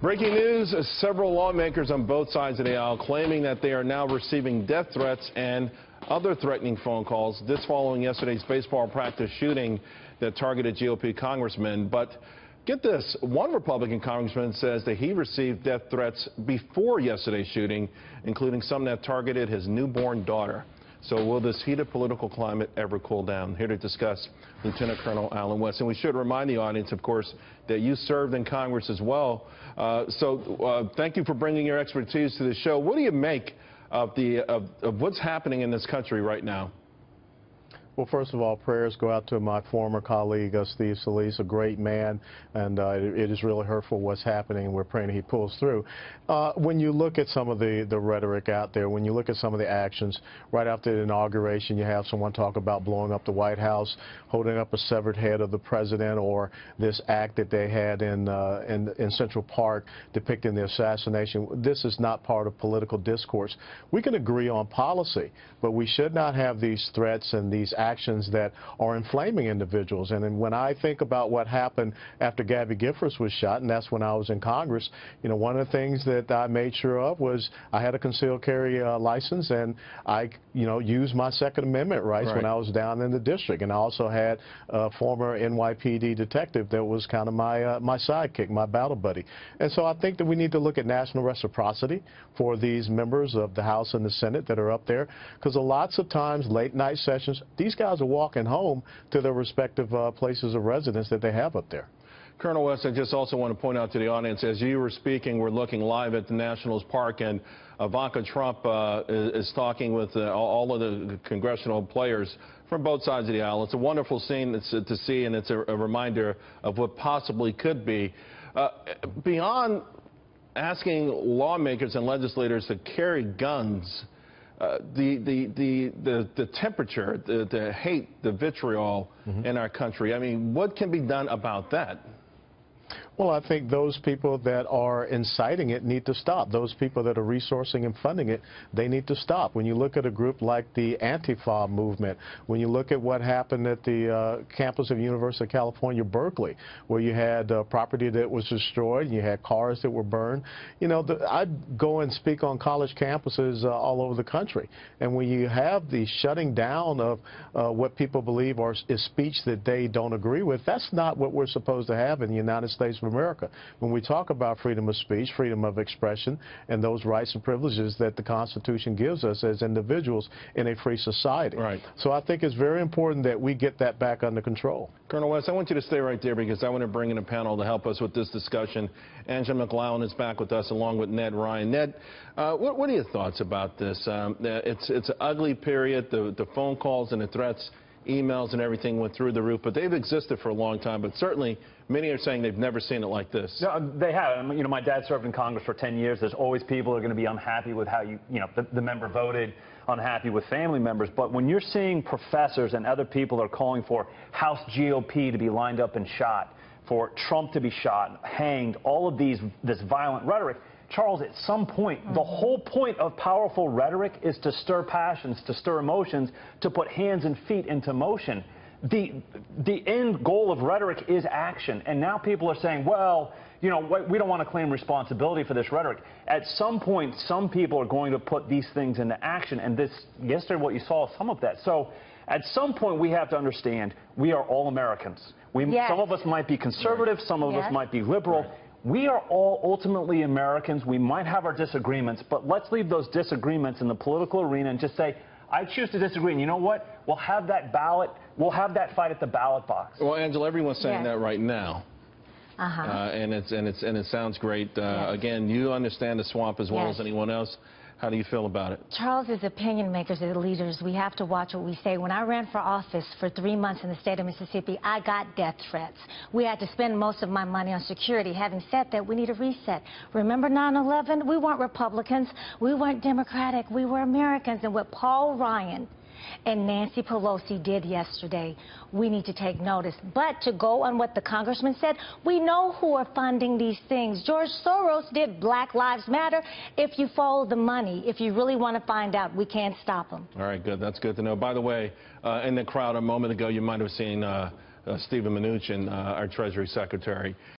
Breaking news, several lawmakers on both sides of the aisle claiming that they are now receiving death threats and other threatening phone calls. This following yesterday's baseball practice shooting that targeted GOP congressmen. But get this, one Republican congressman says that he received death threats before yesterday's shooting, including some that targeted his newborn daughter. So will this heated political climate ever cool down? Here to discuss, Lieutenant Colonel Alan West. And we should remind the audience, of course, that you served in Congress as well. Thank you for bringing your expertise to the show. What do you make of what's happening in this country right now? Well, first of all, prayers go out to my former colleague, Steve Solis, a great man, and it is really hurtful what's happening, and we're praying he pulls through. When you look at some of the rhetoric out there, when you look at some of the actions, right after the inauguration, you have someone talk about blowing up the White House, holding up a severed head of the president, or this act that they had in Central Park depicting the assassination. This is not part of political discourse. We can agree on policy, but we should not have these threats and these actions that are inflaming individuals. And when I think about what happened after Gabby Giffords was shot, and that's when I was in Congress, you know, one of the things that I made sure of was I had a concealed carry license, and I, used my Second Amendment rights when I was down in the district. And I also had a former NYPD detective that was kind of my sidekick, my battle buddy. And so I think that we need to look at national reciprocity for these members of the House and the Senate that are up there, because lots of times, late night sessions, these guys are walking home to their respective places of residence that they have up there. Colonel West, I just also want to point out to the audience, as you were speaking, we're looking live at the Nationals Park, and Ivanka Trump is talking with all of the congressional players from both sides of the aisle. It's a wonderful scene to see, and it's a reminder of what possibly could be. Beyond asking lawmakers and legislators to carry guns, the temperature, the hate, the vitriol in our country. I mean, what can be done about that? Well, I think those people that are inciting it need to stop. Those people that are resourcing and funding it, they need to stop. When you look at a group like the Antifa movement, when you look at what happened at the campus of University of California, Berkeley, where you had property that was destroyed, and you had cars that were burned. I go and speak on college campuses all over the country. And when you have the shutting down of what people believe is speech that they don't agree with, that's not what we're supposed to have in the United States of America. When we talk about freedom of speech, freedom of expression, and those rights and privileges that the Constitution gives us as individuals in a free society. Right. So I think it's very important that we get that back under control. Colonel West, I want you to stay right there because I want to bring in a panel to help us with this discussion. Angela McGlowan is back with us along with Ned Ryun. Ned, what are your thoughts about this? It's an ugly period. The phone calls and the threats, emails and everything went through the roof, but they've existed for a long time. But certainly, many are saying they've never seen it like this. No, they have. My dad served in Congress for 10 years. There's always people who are going to be unhappy with how the member voted, unhappy with family members. But when you're seeing professors and other people are calling for House GOP to be lined up and shot, for Trump to be shot, hanged, all of this violent rhetoric, Charles, at some point, the whole point of powerful rhetoric is to stir passions, to stir emotions, to put hands and feet into motion. The end goal of rhetoric is action. And now people are saying, well, we don't want to claim responsibility for this rhetoric. At some point, some people are going to put these things into action. And yesterday, what you saw, some of that. So at some point, we have to understand we are all Americans. Some of us might be conservative, some of us might be liberal. Right. We are all ultimately Americans. We might have our disagreements, but let's leave those disagreements in the political arena and just say, I choose to disagree. And you know what? We'll have that ballot. We'll have that fight at the ballot box. Well, Angela, everyone's saying that right now. And it sounds great. Again, you understand the swamp as well as anyone else. How do you feel about it? Charles, as opinion makers, as leaders, we have to watch what we say. When I ran for office for 3 months in the state of Mississippi, I got death threats. We had to spend most of my money on security. Having said that, we need a reset. Remember 9/11? We weren't Republicans. We weren't Democratic. We were Americans. And what Paul Ryan and Nancy Pelosi did yesterday, we need to take notice. But to go on what the congressman said, we know who are funding these things. George Soros did Black Lives Matter. If you follow the money, if you really want to find out, we can't stop them. All right, good. That's good to know. By the way, in the crowd a moment ago, you might have seen Stephen Mnuchin, our Treasury Secretary.